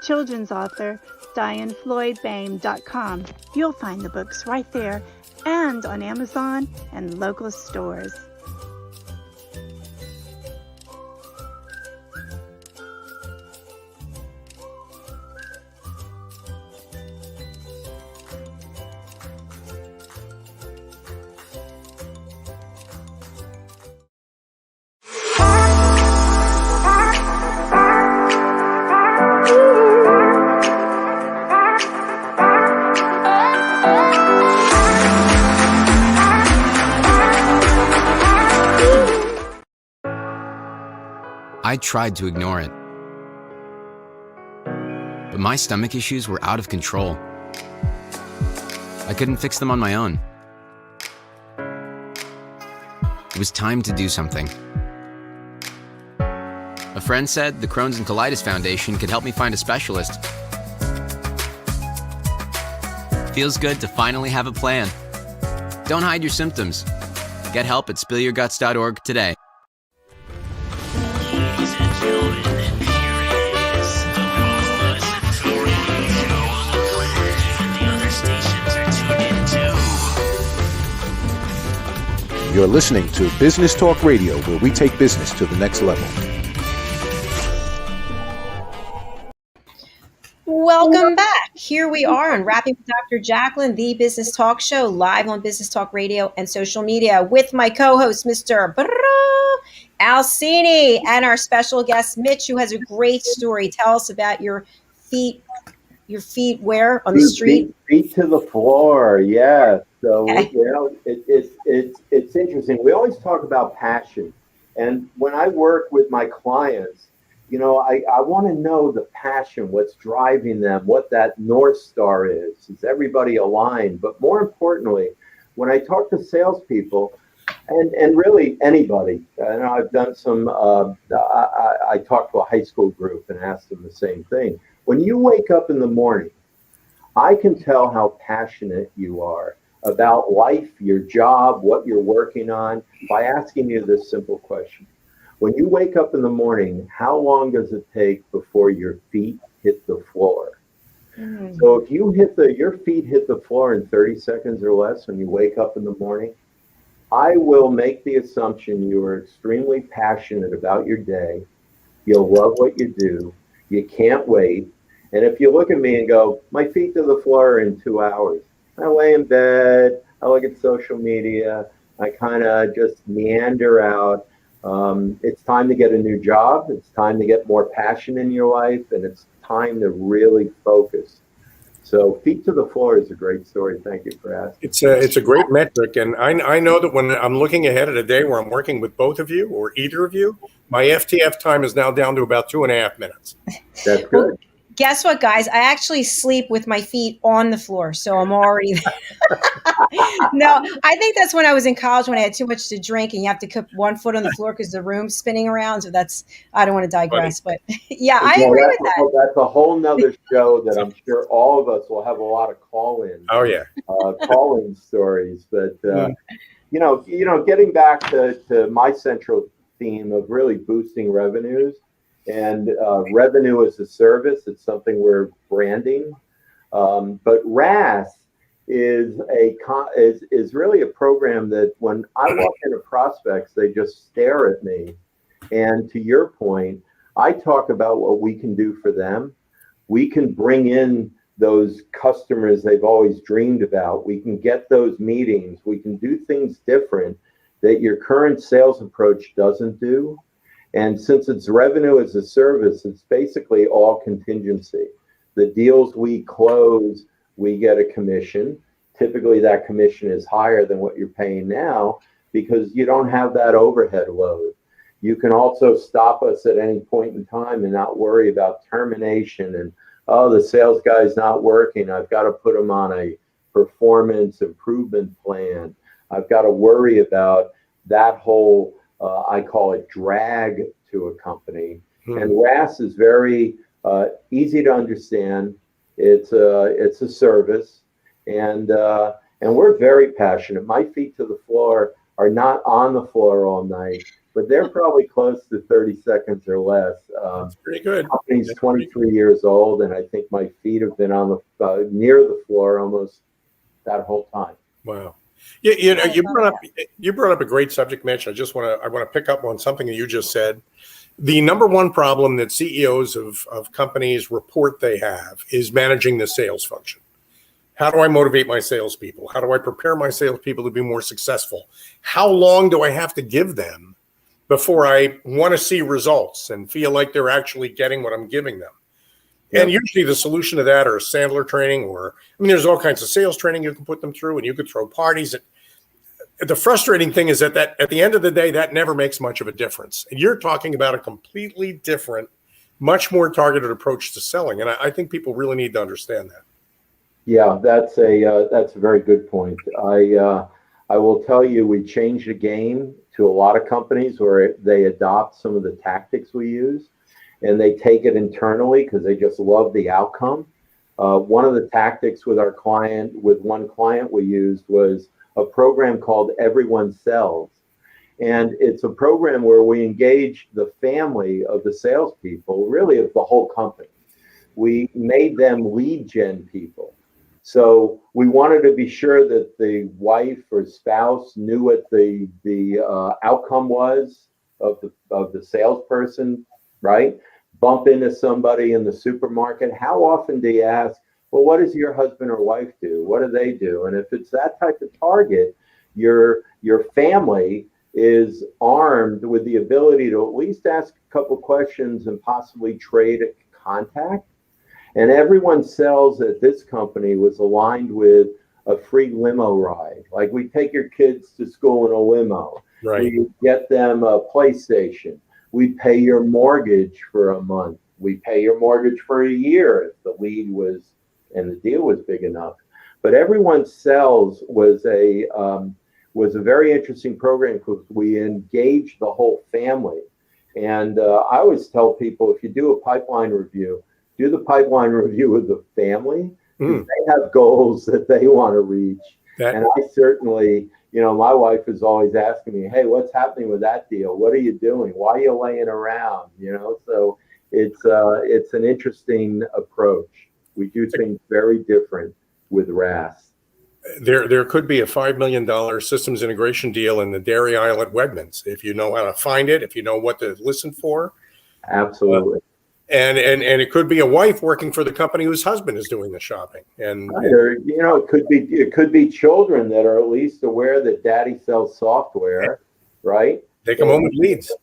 S13: Children's author DianeFloydBain.com. You'll find the books right there and on Amazon and local stores.
S14: I tried to ignore it, but my stomach issues were out of control. I couldn't fix them on my own. It was time to do something. A friend said the Crohn's and Colitis Foundation could help me find a specialist. Feels good to finally have a plan. Don't hide your symptoms. Get help at spillyourguts.org today.
S1: You're listening to Business Talk Radio, where we take business to the next level.
S3: Welcome back. Here we are on Rapping with Dr. Jacalyn, the business talk show, live on Business Talk Radio and social media with my co-host, Mr. Al Cini, and our special guest, Mitch, who has a great story. Tell us about your feet where? On the street?
S4: Feet to the floor, yes. So, it's interesting. We always talk about passion. And when I work with my clients, I want to know the passion, what's driving them, what that North Star is. Is everybody aligned? But more importantly, when I talk to salespeople, and really anybody, and I've done some, I talked to a high school group and asked them the same thing. When you wake up in the morning, I can tell how passionate you are about life, your job, what you're working on, by asking you this simple question. When you wake up in the morning, how long does it take before your feet hit the floor? So if you your feet hit the floor in 30 seconds or less when you wake up in the morning, I will make the assumption you are extremely passionate about your day. You'll love what you do. You can't wait. And if you look at me and go, my feet to the floor in 2 hours, I lay in bed, I look at social media, I kind of just meander out. It's time to get a new job. It's time to get more passion in your life, and it's time to really focus. So feet to the floor is a great story. Thank you for asking.
S2: It's a great metric, and I know that when I'm looking ahead at a day where I'm working with both of you or either of you, my FTF time is now down to about 2.5 minutes.
S4: That's good.
S3: Guess what, guys? I actually sleep with my feet on the floor, so I'm already No, I think that's when I was in college when I had too much to drink and you have to keep one foot on the floor because the room's spinning around. So I don't want to digress, but yeah, I agree with that.
S4: That's a whole nother show that I'm sure all of us will have a lot of call-in.
S2: Oh yeah,
S4: call-in stories. But getting back to my central theme of really boosting revenues. And revenue as a service, it's something we're branding. But RaaS is really a program that when I walk into prospects, they just stare at me. And to your point, I talk about what we can do for them. We can bring in those customers they've always dreamed about. We can get those meetings. We can do things different that your current sales approach doesn't do. And since it's revenue as a service, it's basically all contingency. The deals we close, we get a commission. Typically, that commission is higher than what you're paying now because you don't have that overhead load. You can also stop us at any point in time and not worry about termination and, oh, the sales guy's not working. I've got to put him on a performance improvement plan. I've got to worry about that whole I call it drag to a company. And RaaS is very easy to understand. It's a service, and we're very passionate. My feet to the floor are not on the floor all night, but they're probably close to 30 seconds or less.
S2: That's pretty good.
S4: The company's 23 years old, and I think my feet have been on the near the floor almost that whole time.
S2: Wow. Yeah, you brought up a great subject, Mitch. I want to pick up on something that you just said. The number one problem that CEOs of companies report they have is managing the sales function. How do I motivate my salespeople? How do I prepare my salespeople to be more successful? How long do I have to give them before I want to see results and feel like they're actually getting what I'm giving them? Yeah. And usually the solution to that are Sandler training, there's all kinds of sales training you can put them through, and you could throw parties. The frustrating thing is that at the end of the day, that never makes much of a difference. And you're talking about a completely different, much more targeted approach to selling. And I think people really need to understand that.
S4: Yeah, that's a very good point. I will tell you, we changed the game to a lot of companies where they adopt some of the tactics we use. And they take it internally because they just love the outcome. One of the tactics with one client we used was a program called Everyone Sells. And it's a program where we engage the family of the salespeople, really of the whole company. We made them lead gen people. So we wanted to be sure that the wife or spouse knew what the outcome was of the salesperson, right? Bump into somebody in the supermarket. How often do you ask, well, what does your husband or wife do? What do they do? And if it's that type of target, your family is armed with the ability to at least ask a couple questions and possibly trade contact. And Everyone Sells at this company was aligned with a free limo ride. Like, we take your kids to school in a limo.
S2: Right.
S4: We get them a PlayStation. We pay your mortgage for a month. We pay your mortgage for a year if the lead was and the deal was big enough. But Everyone Sells was a very interesting program because we engaged the whole family. And I always tell people, if you do a pipeline review, do the pipeline review with the family. They have goals that they want to reach. And I certainly, my wife is always asking me, hey, what's happening with that deal? What are you doing? Why are you laying around? So it's an interesting approach. We do things very different with RaaS.
S2: There could be a $5 million systems integration deal in the dairy aisle at Wegmans if you know how to find it, if you know what to listen for.
S4: Absolutely.
S2: And it could be a wife working for the company whose husband is doing the shopping. And
S4: it could be children that are at least aware that daddy sells software, right?
S2: They come home with leads.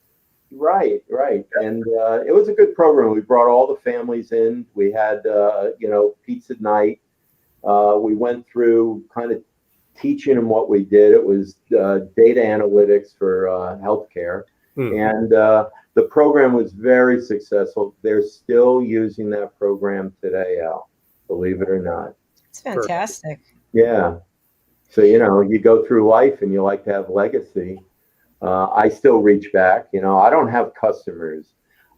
S4: Right. And it was a good program. We brought all the families in. We had, pizza night. We went through kind of teaching them what we did. It was data analytics for healthcare. And the program was very successful. They're still using that program today, Al, believe it or not.
S3: It's fantastic.
S4: Yeah. So, you go through life and you like to have legacy. I still reach back. I don't have customers.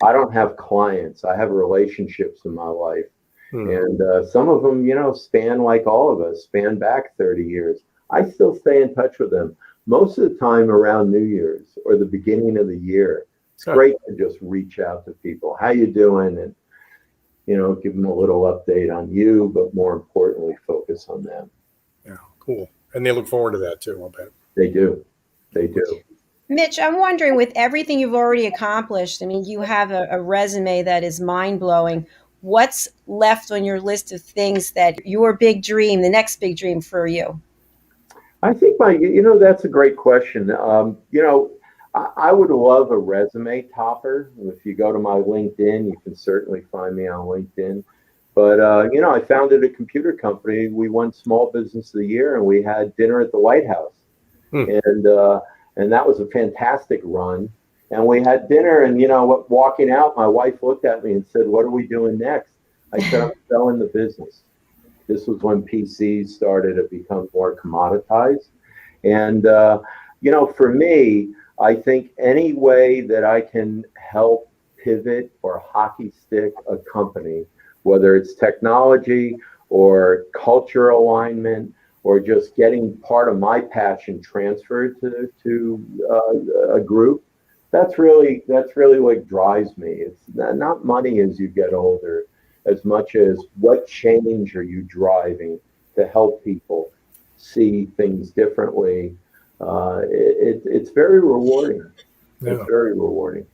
S4: I don't have clients. I have relationships in my life. And some of them, span like all of us, span back 30 years. I still stay in touch with them. Most of the time around New Year's or the beginning of the year. It's great to just reach out to people. How you doing? And, give them a little update on you, but more importantly, focus on them.
S2: Yeah, cool. And they look forward to that too, I'll bet.
S4: They do.
S3: Mitch, I'm wondering, with everything you've already accomplished, I mean, you have a resume that is mind-blowing. What's left on your list of things that your big dream, the next big dream for you?
S4: I think that's a great question. I would love a resume topper. If you go to my LinkedIn, you can certainly find me on LinkedIn. But, I founded a computer company. We won Small Business of the Year, and we had dinner at the White House. And that was a fantastic run. And we had dinner, and, walking out, my wife looked at me and said, "What are we doing next?" I said, "I'm selling the business." This was when PCs started to become more commoditized. And, for me, I think any way that I can help pivot or hockey stick a company, whether it's technology or culture alignment or just getting part of my passion transferred to a group, that's really what drives me. It's not money as you get older, as much as what change are you driving to help people see things differently. It's very rewarding.
S2: Yeah.
S4: It's very rewarding.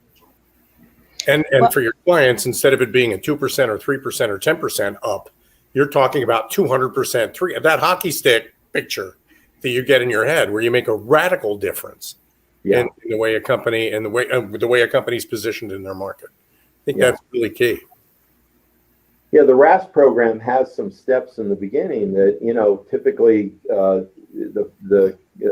S2: And for your clients, instead of it being a 2% or 3% or 10% up, you're talking about 200%, that hockey stick picture that you get in your head, where you make a radical difference in the way a company and the way a company's positioned in their market. I think that's really key.
S4: Yeah, the RaaS program has some steps in the beginning that, typically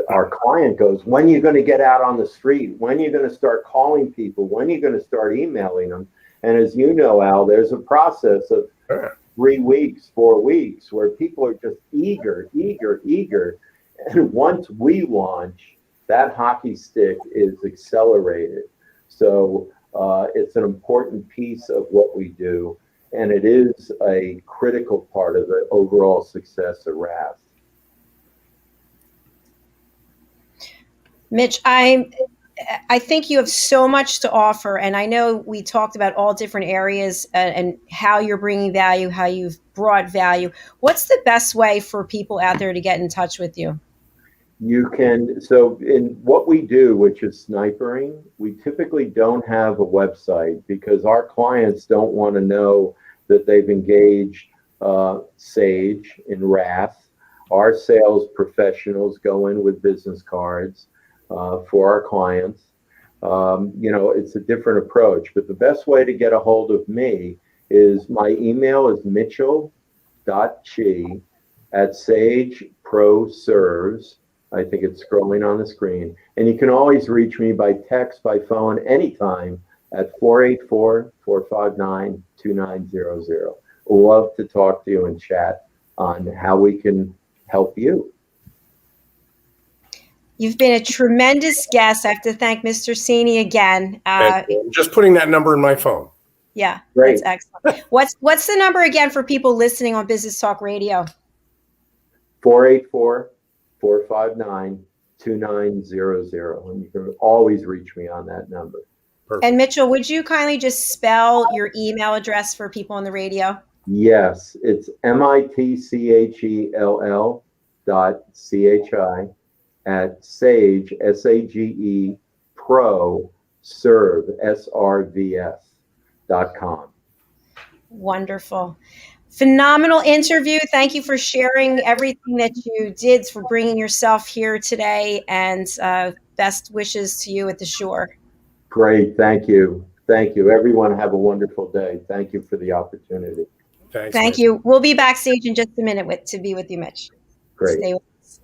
S4: our client goes, when are you going to get out on the street? When are you going to start calling people? When are you going to start emailing them? And as you know, Al, there's a process of 3 weeks, 4 weeks, where people are just eager. And once we launch, that hockey stick is accelerated. So it's an important piece of what we do. And it is a critical part of the overall success of RaaS.
S3: Mitch, I think you have so much to offer, and I know we talked about all different areas and how you're bringing value, how you've brought value. What's the best way for people out there to get in touch with you?
S4: So in what we do, which is snipering, we typically don't have a website because our clients don't want to know that they've engaged Sage in RaaS. Our sales professionals go in with business cards for our clients. It's a different approach, but the best way to get a hold of me is my email is mitchell.chi@sageproserves. I think it's scrolling on the screen. And you can always reach me by text, by phone, anytime at 484-459-2900. Love to talk to you and chat on how we can help you.
S3: You've been a tremendous guest. I have to thank Mr. Cini again.
S2: Just putting that number in my phone.
S3: Yeah,
S4: Great.
S3: That's excellent. What's the number again for people listening on Business Talk Radio?
S4: 484-459-2900. And you can always reach me on that number.
S2: Perfect.
S3: And Mitchell, would you kindly just spell your email address for people on the radio?
S4: Yes, it's mitchell.chi at Sage, SAGE, Pro, Serve, SRVS.com.
S3: Wonderful. Phenomenal interview. Thank you for sharing everything that you did, for bringing yourself here today, and best wishes to you at the shore.
S4: Great. Thank you. Thank you. Everyone have a wonderful day. Thank you for the opportunity.
S2: Thanks.
S3: Thank you. We'll be backstage in just a minute to be with you, Mitch.
S4: Great.
S3: Stay with us.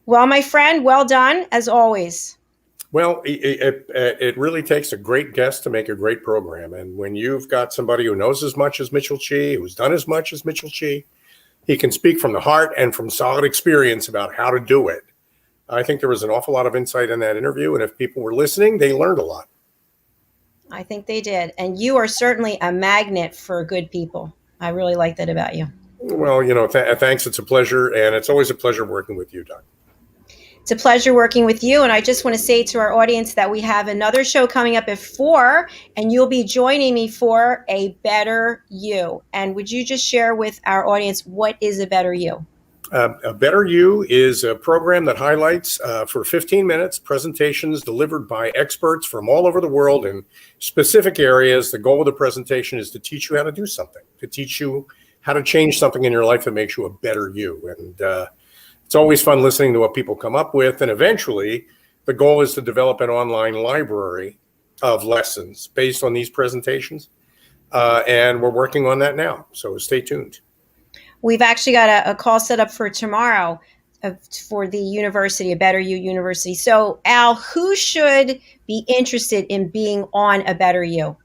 S3: Well, my friend, well done, as always.
S2: Well, it really takes a great guest to make a great program. And when you've got somebody who knows as much as Mitchell Chi, who's done as much as Mitchell Chi, he can speak from the heart and from solid experience about how to do it. I think there was an awful lot of insight in that interview. And if people were listening, they learned a lot.
S3: I think they did. And you are certainly a magnet for good people. I really like that about you.
S2: Well, thanks. It's a pleasure. And it's always a pleasure working with you, Doc.
S3: It's a pleasure working with you. And I just want to say to our audience that we have another show coming up at 4, and you'll be joining me for A Better You. And would you just share with our audience, what is A Better You?
S2: A Better You is a program that highlights for 15 minutes presentations delivered by experts from all over the world in specific areas. The goal of the presentation is to teach you how to do something, to teach you how to change something in your life that makes you a better you. And it's always fun listening to what people come up with. And eventually, the goal is to develop an online library of lessons based on these presentations. And we're working on that now. So stay tuned.
S3: We've actually got a call set up for tomorrow for the university, A Better You University. So, Al, who should be interested in being on A Better You?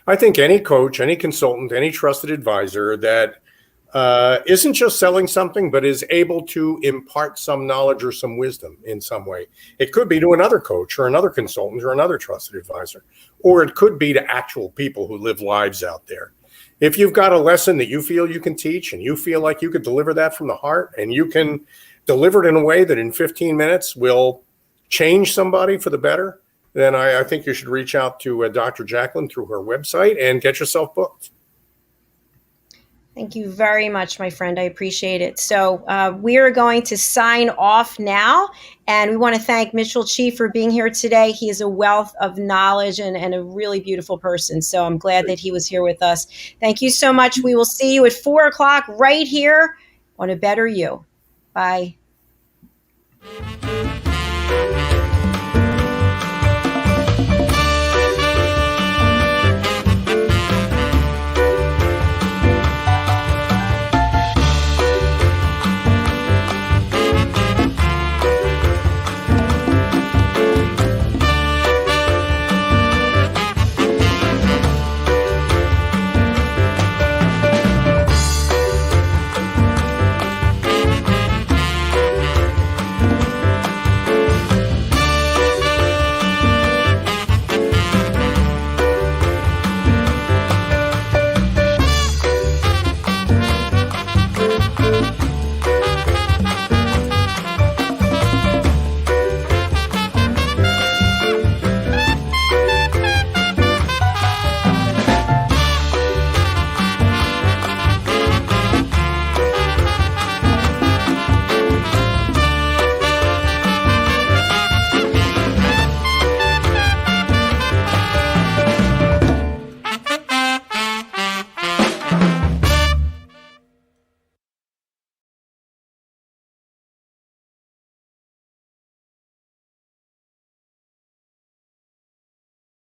S2: I think any coach, any consultant, any trusted advisor that isn't just selling something, but is able to impart some knowledge or some wisdom in some way. It could be to another coach or another consultant or another trusted advisor, or it could be to actual people who live lives out there. If you've got a lesson that you feel you can teach and you feel like you could deliver that from the heart and you can deliver it in a way that in 15 minutes will change somebody for the better, then I think you should reach out to Dr. Jacalyn through her website and get yourself booked.
S3: Thank you very much, my friend. I appreciate it. So we are going to sign off now, and we want to thank Mitchell Chi for being here today. He is a wealth of knowledge and a really beautiful person. So I'm glad that he was here with us. Thank you so much. We will see you at 4 o'clock right here on A Better You. Bye.